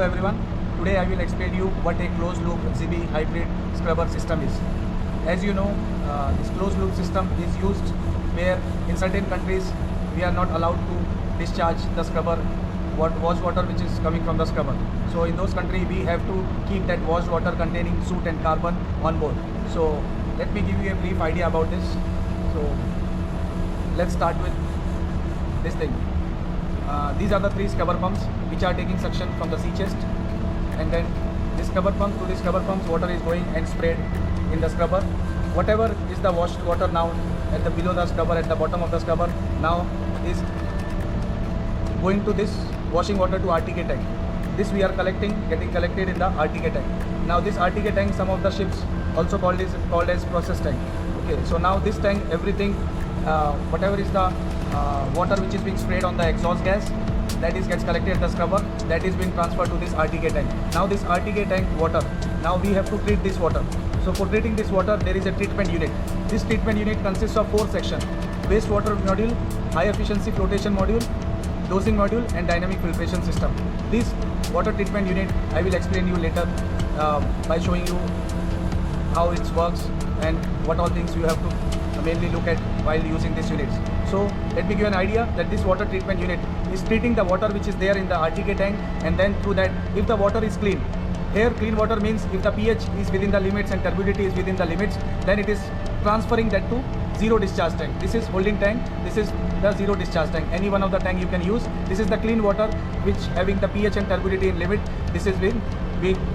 Hello everyone. Today I will explain you what a closed loop ZB hybrid scrubber system is. As you know, this closed loop system is used where in certain countries we are not allowed to discharge the scrubber wash water which is coming from the scrubber. So in those countries we have to keep that washed water containing soot and carbon on board. So let me give you a brief idea about this. So let's start with this thing. These are the three scrubber pumps which are taking suction from the sea chest, and then this scrubber pump to this scrubber pumps water is going and sprayed in the scrubber. Whatever is the washed water now at the below the scrubber, at the bottom of the scrubber, now is going to this washing water to RTK tank. This we are getting collected in the RTK tank. Now this RTK tank, some of the ships also called as process tank. Okay, so now this tank, everything, whatever is the water which is being sprayed on the exhaust gas, that is gets collected at the scrubber, that is being transferred to this RTK tank. Now this RTK tank water, now we have to treat this water. So for treating this water, there is a treatment unit. This treatment unit consists of 4 sections: wastewater module, high efficiency flotation module, dosing module, and dynamic filtration system. This water treatment unit I will explain you later by showing you how it works and what all things you have to mainly look at while using these units. So let me give you an idea that this water treatment unit is treating the water which is there in the RTK tank, and then through that, if the water is clean, here clean water means if the pH is within the limits and turbidity is within the limits, then it is transferring that to zero discharge tank. This is holding tank, this is the zero discharge tank. Any one of the tank you can use. This is the clean water which having the pH and turbidity in limit. This is being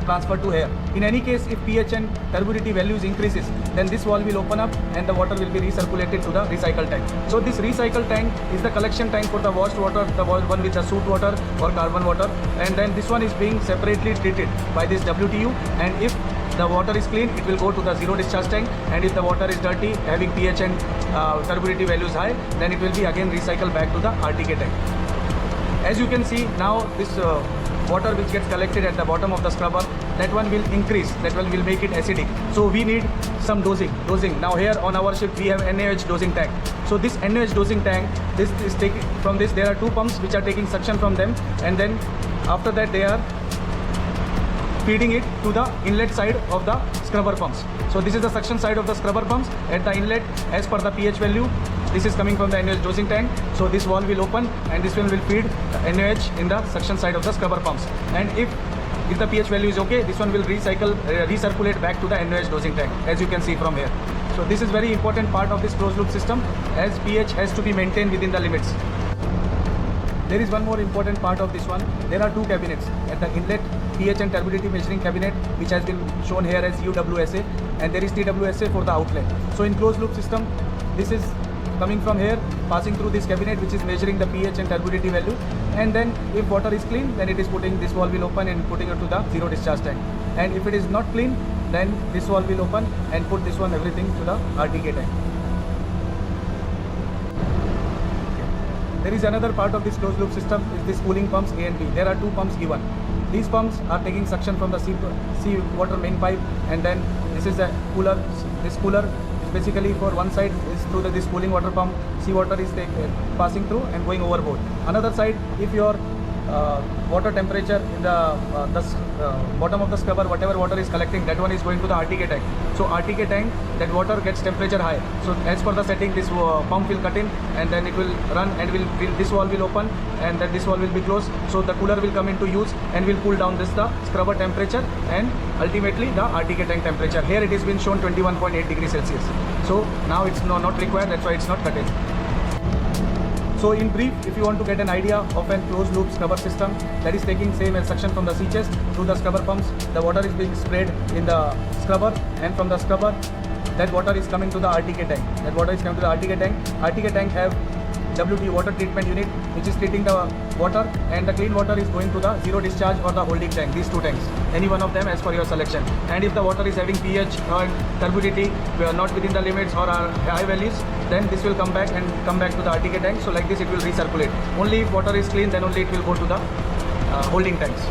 transferred to here. In any case, if pH and turbidity values increases, then this valve will open up and the water will be recirculated to the recycle tank. So this recycle tank is the collection tank for the washed water, the one with the soot water or carbon water, and then this one is being separately treated by this WTU, and if the water is clean, it will go to the zero discharge tank, and if the water is dirty, having pH and turbidity values high, then it will be again recycled back to the RTK tank. As you can see now, this water which gets collected at the bottom of the scrubber, that one will increase, that one will make it acidic. So we need some dosing. Now here on our ship we have NaOH dosing tank. So this NaOH dosing tank, this is taking from this, there are 2 pumps which are taking suction from them, and then after that they are feeding it to the inlet side of the scrubber pumps. So this is the suction side of the scrubber pumps. At the inlet, as per the pH value, this is coming from the NaOH dosing tank. So this valve will open and this one will feed NaOH in the suction side of the scrubber pumps. And if the pH value is okay, this one will recirculate back to the NaOH dosing tank, as you can see from here. So this is very important part of this closed loop system, as pH has to be maintained within the limits. There is one more important part of this one. There are 2 cabinets. At the inlet, pH and turbidity measuring cabinet, which has been shown here as UWSA, and there is TWSA for the outlet. So in closed loop system, this is coming from here, passing through this cabinet which is measuring the pH and turbidity value, and then if water is clean, then it is putting, this valve will open and putting it to the zero discharge tank. And if it is not clean, then this valve will open and put this one everything to the RTK tank. There is another part of this closed loop system, is this cooling pumps A and B. There are 2 pumps given. These pumps are taking suction from the sea water main pipe, and then this is a cooler. This cooler is basically for one side is through this cooling water pump, sea water is passing through and going overboard. Another side, if your water temperature in the bottom of the scrubber, whatever water is collecting, that one is going to the RTK tank. So RTK tank, that water gets temperature high. So as per the setting, this pump will cut in and then it will run, and this valve will open and then this valve will be closed. So the cooler will come into use and will cool down the scrubber temperature and ultimately the RTK tank temperature. Here it has been shown 21.8 degrees Celsius. So now it's not required, that's why it's not cutting. So in brief, if you want to get an idea of a closed loop scrubber system that is taking same as suction from the sea chest through the scrubber pumps, the water is being sprayed in the scrubber, and from the scrubber, that water is coming to the RTK tank. That water is coming to the RTK tank. RTK tank have WT water treatment unit which is treating the water, and the clean water is going to the zero discharge or the holding tank, these 2 tanks, any one of them as per your selection. And if the water is having pH or turbidity not within the limits or are high values, then this will come back to the RTK tank. So like this it will recirculate. Only if water is clean, then only it will go to the holding tanks.